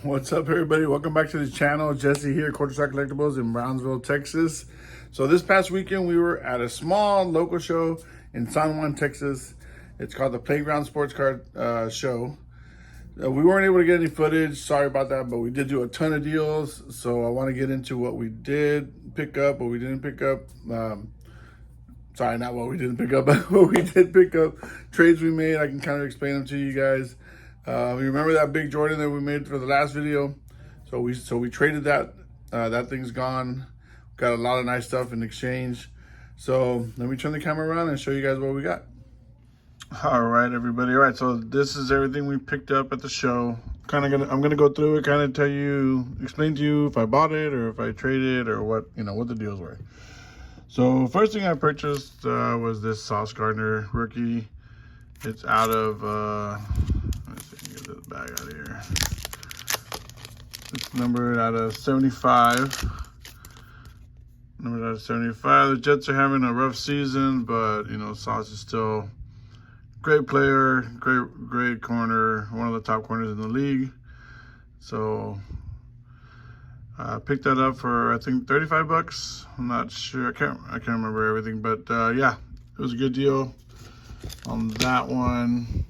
What's up, everybody? Welcome back to the channel. Jesse here, Quarter Shot Collectibles in Brownsville, Texas. So this past weekend, we were at a small local show in San Juan, Texas. It's called the Playground Sports Card Show. We weren't able to get any footage. Sorry about that, but we did do a ton of deals. So I want to get into what we did pick up, what we didn't pick up. Sorry, not what we didn't pick up, but what we did pick up. Trades we made, I can kind of explain them to you guys. You remember that big Jordan that we made for the last video? So we traded that. That thing's gone. Got a lot of nice stuff in exchange. So let me turn the camera around and show you guys what we got. All right, everybody. All right, so this is everything we picked up at the show. I'm gonna go through it, kind of explain to you if I bought it or if I traded or what the deals were. So first thing I purchased was this Sauce Gardner rookie. It's out of let's see, get this bag out of here. It's numbered out of 75. Numbered out of 75. The Jets are having a rough season, but Sauce is still great player, great corner, one of the top corners in the league. So I picked that up for I think 35 bucks. I'm not sure. I can't remember everything, but yeah, it was a good deal on that one.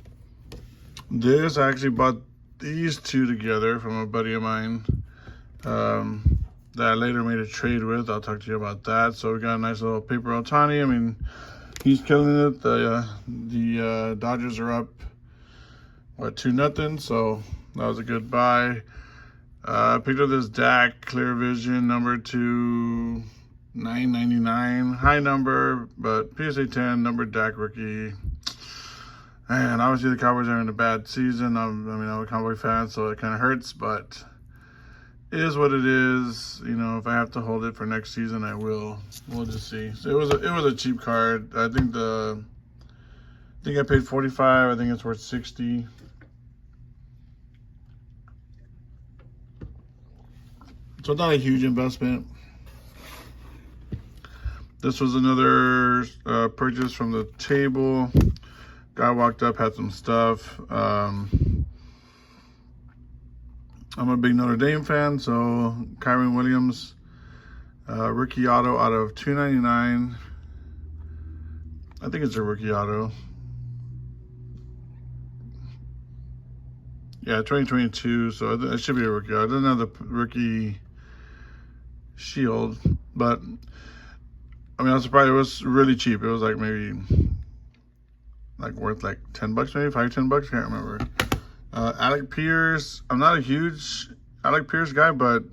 This, I actually bought these two together from a buddy of mine that I later made a trade with. I'll talk to you about that. So we got a nice little paper Ohtani. I mean, he's killing it. The Dodgers are up, what, 2-0. So that was a good buy. I picked up this Dak Clear Vision number 2, $9.99. High number, but PSA 10 numbered Dak rookie. And obviously the Cowboys are in a bad season. I'm a Cowboy fan, so it kind of hurts, but it is what it is. If I have to hold it for next season, I will. We'll just see. So it was a cheap card. I think I paid 45. I think it's worth 60. So it's not a huge investment. This was another purchase from the table. Guy walked up, had some stuff. I'm a big Notre Dame fan, so Kyron Williams, rookie auto out of 299. I think it's a rookie auto. Yeah, 2022, so it should be a rookie auto. It doesn't have the rookie shield, but I was surprised. It was really cheap. It was like maybe worth like 10 bucks, maybe 5-10 bucks. Can't remember. Alec Pierce. I'm not a huge Alec Pierce guy, but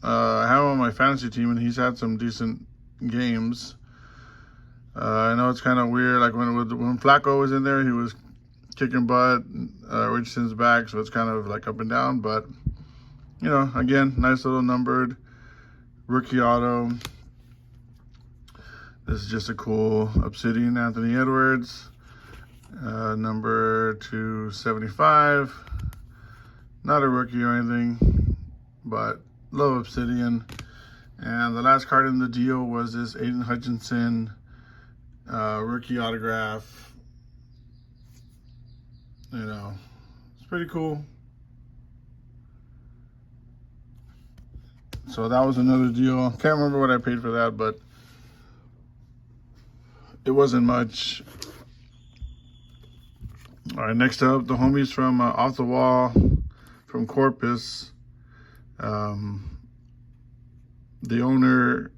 I have him on my fantasy team, and he's had some decent games. I know it's kind of weird. Like when Flacco was in there, he was kicking butt. Richardson's back, so it's kind of like up and down. But again, nice little numbered rookie auto. This is just a cool Obsidian Anthony Edwards. Number 275. Not a rookie or anything, but low Obsidian. And the last card in the deal was this Aiden Hutchinson rookie autograph. It's pretty cool. So that was another deal. Can't remember what I paid for that, but it wasn't much. All right, next up, the homies from Off the Wall from Corpus. The owner,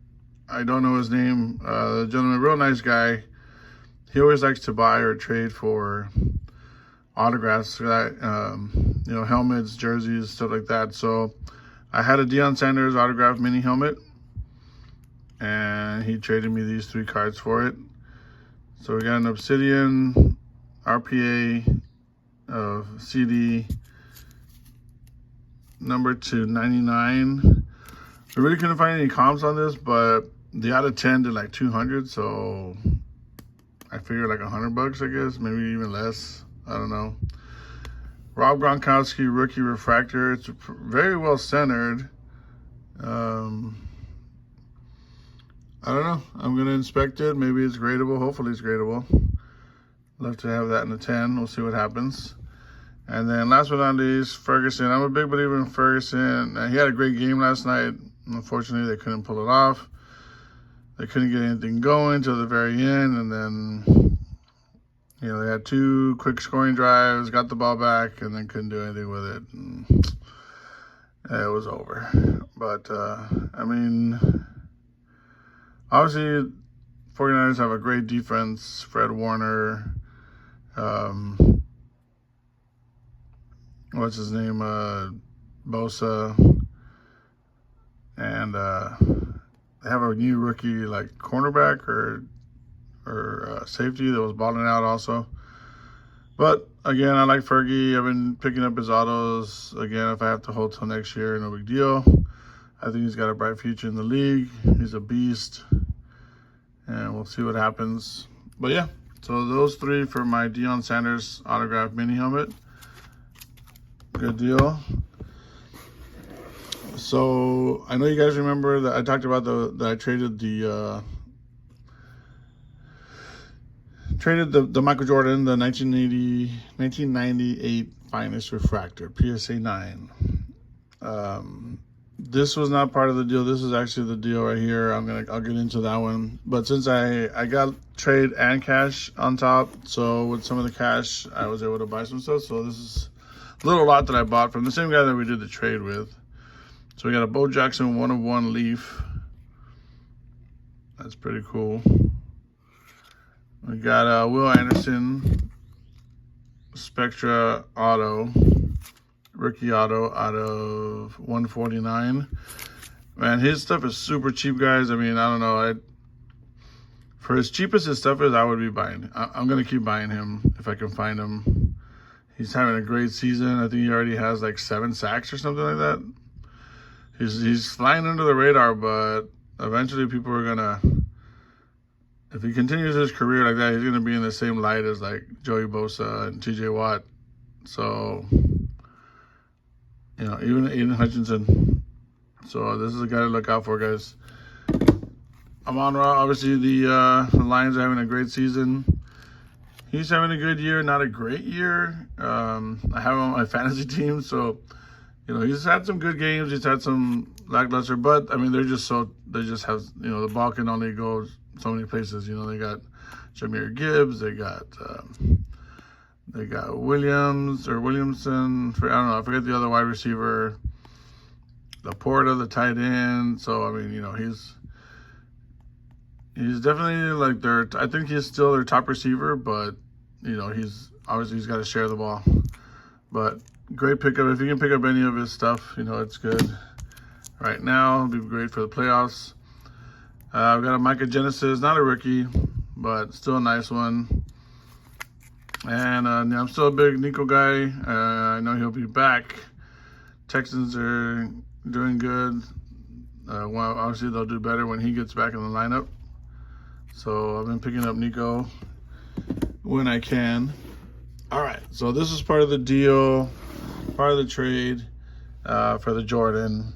I don't know his name. The gentleman, real nice guy. He always likes to buy or trade for autographs, helmets, jerseys, stuff like that. So I had a Deion Sanders autographed mini helmet, and he traded me these 3 cards for it. So we got an Obsidian RPA of CD number 299. I really couldn't find any comps on this, but the out of 10 did like 200, so I figured like 100 bucks, I guess, maybe even less. I don't know. Rob Gronkowski rookie refractor. It's very well centered. I don't know. I'm going to inspect it. Maybe it's gradable. Hopefully it's gradable. Love to have that in the 10. We'll see what happens. And then last but not least, Ferguson. I'm a big believer in Ferguson. He had a great game last night. Unfortunately, they couldn't pull it off. They couldn't get anything going till the very end, and then, you know, they had 2 quick scoring drives, got the ball back, and then couldn't do anything with it. And it was over. But, I mean, obviously, 49ers have a great defense. Fred Warner, what's his name, Bosa, and they have a new rookie, like, cornerback or safety that was balling out also. But, again, I like Fergie. I've been picking up his autos. Again, if I have to hold till next year, no big deal. I think he's got a bright future in the league. He's a beast. And we'll see what happens. But, yeah, so those 3 for my Deion Sanders autographed mini helmet. Good deal. So I know you guys remember that I talked about that I traded the Michael Jordan, the 1998 Finest Refractor, PSA 9. This was not part of the deal. This is actually the deal right here. I'll get into that one. But since I got trade and cash on top, so with some of the cash I was able to buy some stuff. So this is a little lot that I bought from the same guy that we did the trade with. So we got a Bo Jackson 1/1 Leaf. That's pretty cool. We got Will Anderson Spectra Auto, rookie auto out of 149. Man, his stuff is super cheap, guys. I mean, I don't know. For as cheap as his stuff is, I would be buying. I'm going to keep buying him if I can find him. He's having a great season. I think he already has like 7 sacks or something like that. He's flying under the radar, but eventually people are gonna, if he continues his career like that, he's gonna be in the same light as like Joey Bosa and TJ Watt. So, you know, even Aiden Hutchinson. So this is a guy to look out for, guys. Amon-Ra, obviously the Lions are having a great season. He's having a good year, not a great year. I have him on my fantasy team, so. You know, he's had some good games. He's had some lackluster, but I mean, they just have, you know, the ball can only go so many places. You know, they got Jahmyr Gibbs, they got Williamson. I don't know. I forget the other wide receiver. Laporta, the tight end. So I mean, you know, he's definitely like I think he's still their top receiver, but you know, he's got to share the ball, but. Great pickup. If you can pick up any of his stuff, you know, it's good. Right now, it'll be great for the playoffs. I've got a Micah Genesis, not a rookie, but still a nice one. And I'm still a big Nico guy. I know he'll be back. Texans are doing good. Well, obviously, they'll do better when he gets back in the lineup. So I've been picking up Nico when I can. All right, so this is part of the deal. Part of the trade for the Jordan.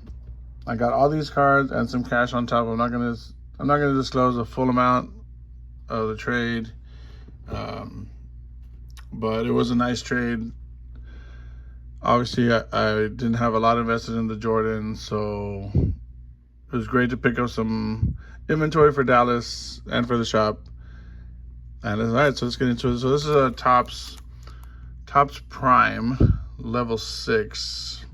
I got all these cards and some cash on top. I'm not gonna disclose the full amount of the trade, but it was a nice trade. Obviously, I didn't have a lot invested in the Jordan, so it was great to pick up some inventory for Dallas and for the shop. And all right, so let's get into it. So this is a Topps Prime. Level 6.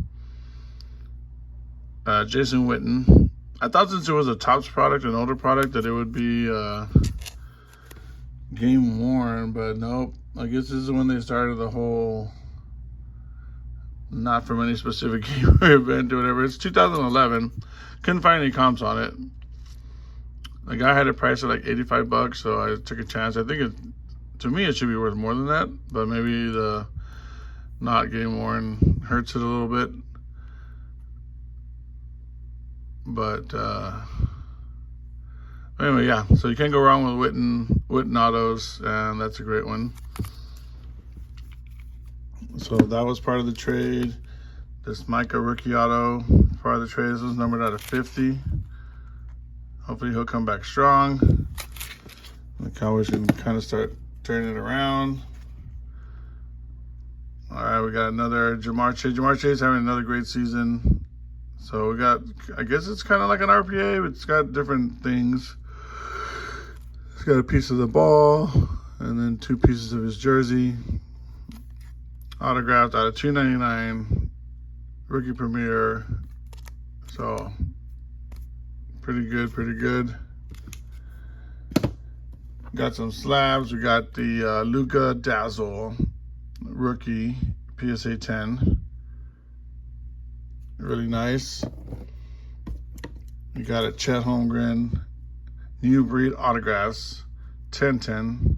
Jason Witten. I thought since it was a Topps product, an older product, that it would be game worn, but nope. I guess this is when they started the whole not from any specific game or event or whatever. It's 2011. Couldn't find any comps on it. The guy had it priced at like $85, so I took a chance. I think to me it should be worth more than that, but maybe the not game worn hurts it a little bit. But anyway, yeah, so you can't go wrong with Witten autos, and that's a great one. So that was part of the trade. This Micah rookie auto, part of the trade. This was numbered out of 50. Hopefully he'll come back strong. The Cowboys can kind of start turning it around. All All right, we got another Ja'Marr Chase. Ja'Marr Chase having another great season. So we got, I guess it's kind of like an RPA, but it's got different things. It's got a piece of the ball and then 2 pieces of his jersey. Autographed out of $2.99. Rookie Premier. So pretty good, pretty good. Got some slabs. We got the Luka Dazzle rookie PSA 10. Really nice. We got a Chet Holmgren New Breed autographs. 10/10.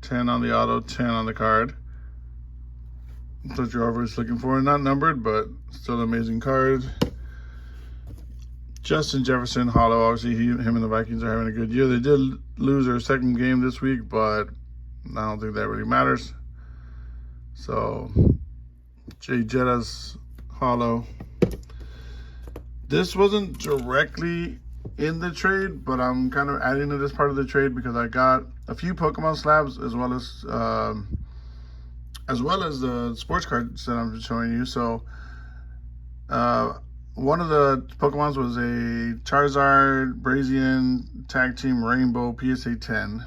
10 on the auto, 10 on the card. That's what you're always looking for. Not numbered, but still an amazing card. Justin Jefferson hollow. Obviously, him and the Vikings are having a good year. They did lose their second game this week, but I don't think that really matters. So, Jay Jetta's hollow. This wasn't directly in the trade, but I'm kind of adding it as part of the trade because I got a few Pokemon slabs as well as the sports cards that I'm showing you. So, one of the Pokemons was a Charizard Brazian Tag Team Rainbow PSA 10.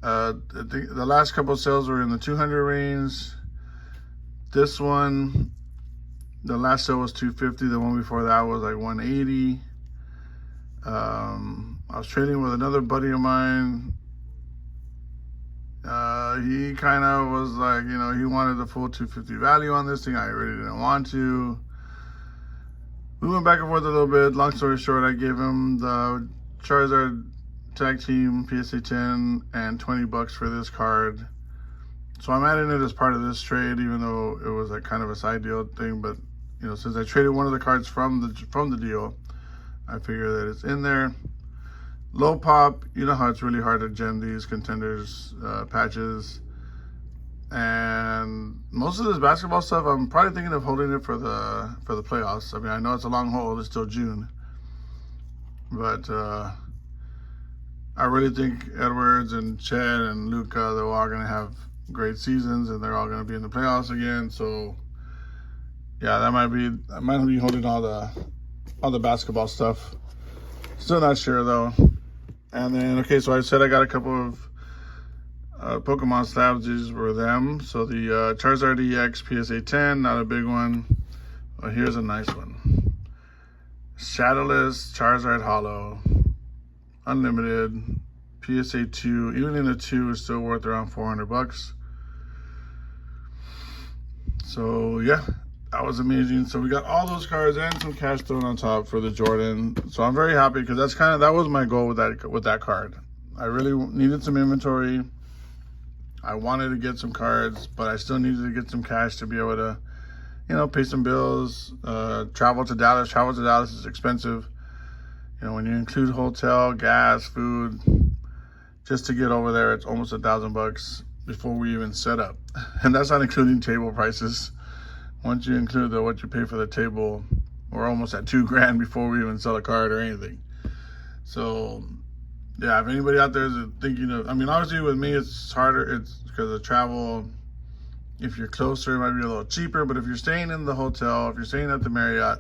I think the last couple of sales were in the 200 range. This one, the last sale was 250. The one before that was like 180. I was trading with another buddy of mine. He kind of was like, you know, he wanted the full 250 value on this thing. I really didn't want to. We went back and forth a little bit. Long story short, I gave him the Charizard Tag Team PSA 10 and $20 for this card. So I'm adding it as part of this trade, even though it was like kind of a side deal thing. But you know, since I traded one of the cards from the deal, I figure that it's in there. Low pop, you know how it's really hard to gem these contenders patches. And most of this basketball stuff, I'm probably thinking of holding it for the playoffs. I mean, I know it's a long hold, it's still June. But I really think Edwards and Chet and Luka, they're all going to have great seasons and they're all going to be in the playoffs again. So yeah, I might be holding all the basketball stuff. Still not sure though. And then, okay, so I said I got a couple of Pokemon slabs. These were them. So the Charizard EX PSA 10, not a big one. Well, here's a nice one. Shadowless Charizard Hollow. Unlimited. PSA 2. Even in the 2 is still worth around $400. So, yeah. That was amazing. So we got all those cards and some cash thrown on top for the Jordan. So I'm very happy because that was my goal with that card. I really needed some inventory. I wanted to get some cards, but I still needed to get some cash to be able to, you know, pay some bills, travel to Dallas. Travel to Dallas is expensive. You know, when you include hotel, gas, food, just to get over there, it's almost $1,000 before we even set up. And that's not including table prices. Once you include what you pay for the table, we're almost at $2,000 before we even sell a card or anything. So, yeah, if anybody out there is thinking of, I mean, obviously with me it's harder. It's because of travel. If you're closer, it might be a little cheaper. But if you're staying in the hotel, if you're staying at the Marriott,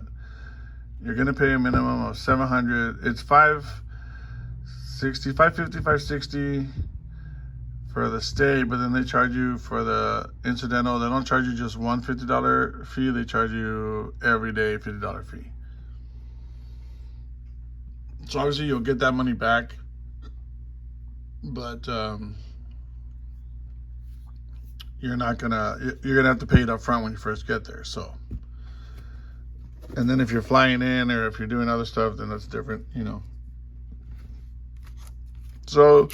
you're gonna pay a minimum of $700. It's $550, $560 for the stay, but then they charge you for the incidental. They don't charge you just one $50 fee. They charge you every day $50 fee. So obviously you'll get that money back, but you're gonna have to pay it up front when you first get there. So, and then if you're flying in or if you're doing other stuff, then that's different, you know. So,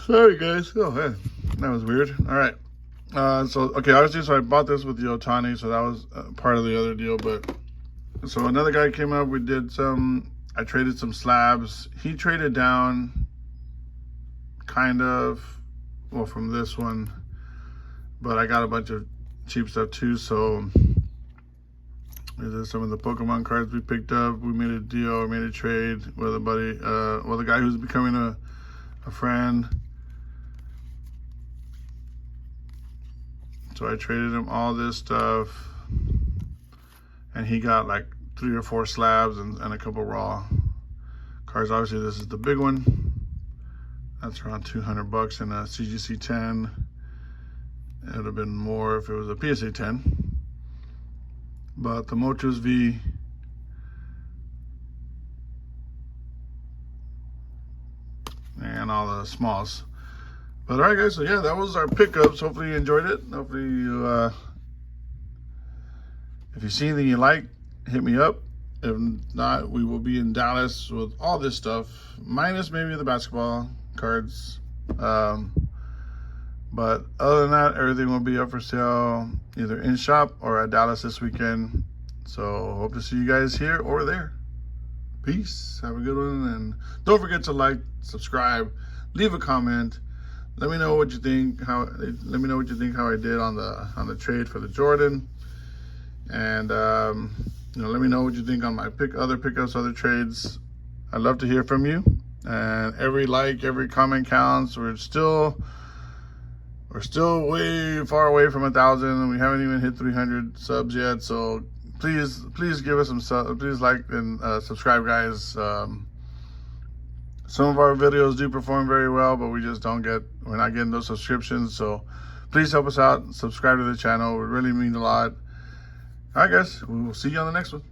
sorry guys. Oh man, that was weird. All right. So okay, obviously, so I bought this with the Ohtani, so that was part of the other deal. But so another guy came up. We did I traded some slabs. He traded down, kind of, well, from this one, but I got a bunch of cheap stuff too. So these are some of the Pokemon cards we picked up. We made a deal. We made a trade with a buddy. Well, the guy who's becoming a friend. So I traded him all this stuff, and he got like 3 or 4 slabs and a couple raw cards. Obviously, this is the big one. That's around $200 in a CGC 10. It would have been more if it was a PSA 10. But the Mochos V, and all the smalls. But all right, guys, so yeah, that was our pickups. Hopefully you enjoyed it. Hopefully you, if you see anything you like, hit me up. If not, we will be in Dallas with all this stuff, minus maybe the basketball cards. But other than that, everything will be up for sale either in shop or at Dallas this weekend. So hope to see you guys here or there. Peace. Have a good one, and don't forget to like, subscribe, leave a comment. Let me know what you think. How I did on the trade for the Jordan, and you know, let me know what you think on my other pickups, other trades. I'd love to hear from you. And every like, every comment counts. We're still way far away from 1,000, and we haven't even hit 300 subs yet. So please give us some subs. Please like and subscribe, guys. Some of our videos do perform very well, but we're not getting those subscriptions. So please help us out. Subscribe to the channel. It would really mean a lot. All right, guys. We will see you on the next one.